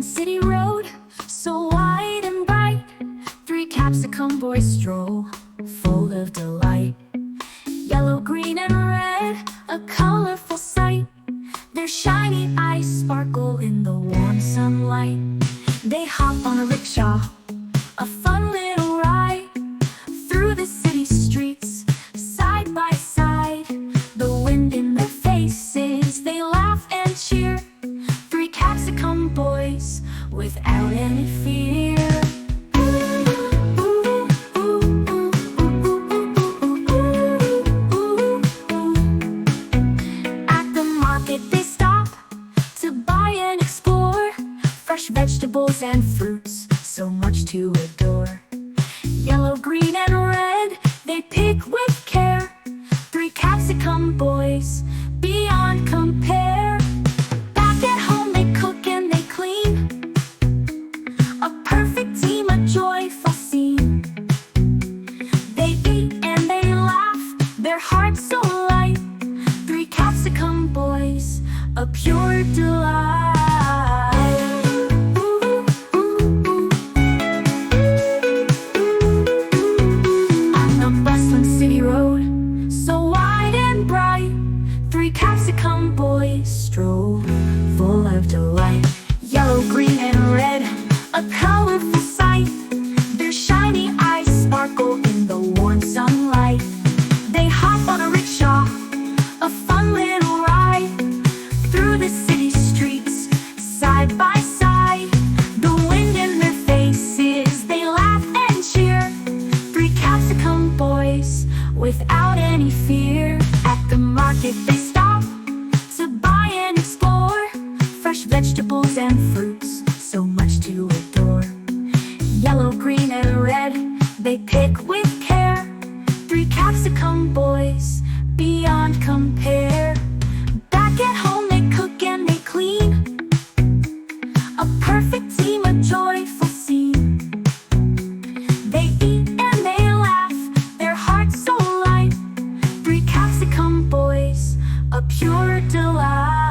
bustling city road, so wide and bright. Three Capsicum boys stroll, full of delight. Yellow, green, and red, a colorful sight. Their shiny eyes sparkle in the warm sunlight. They hop on a rickshaw, a fun little ride, through the city streets, side by side. The wind in their faces, they laugh and cheer. Three Capsicum boys, without any fear. At the market they stop to buy and explore. Fresh vegetables and fruits, so much to adore. Yellow, green, and red, they pick with care. Three Capsicum boys, beyond compare. Back at home they cook and they clean, a perfect team, a joyful scene. They eat and they laugh, their hearts so light. Three Capsicum boys, a pure delight. Three Capsicum boys stroll, full of delight. Yellow, green, and red, a colorful sight. Their shiny eyes sparkle in the warm sunlight. They hop on a rickshaw, a fun little ride, through the city streets, side by side. The wind in their faces, they laugh and cheer. Three Capsicum boys, without any fear. At the market they stop to buy and explore. Fresh vegetables and fruits, so much to adore. Yellow, green, and red, they pick with care. Three Capsicum boys, beyond compare. Back at home they cook and they clean, a perfect team, a joyful scene. They eat and they laugh, their hearts so light. Three Capsicum boys, a pure delight.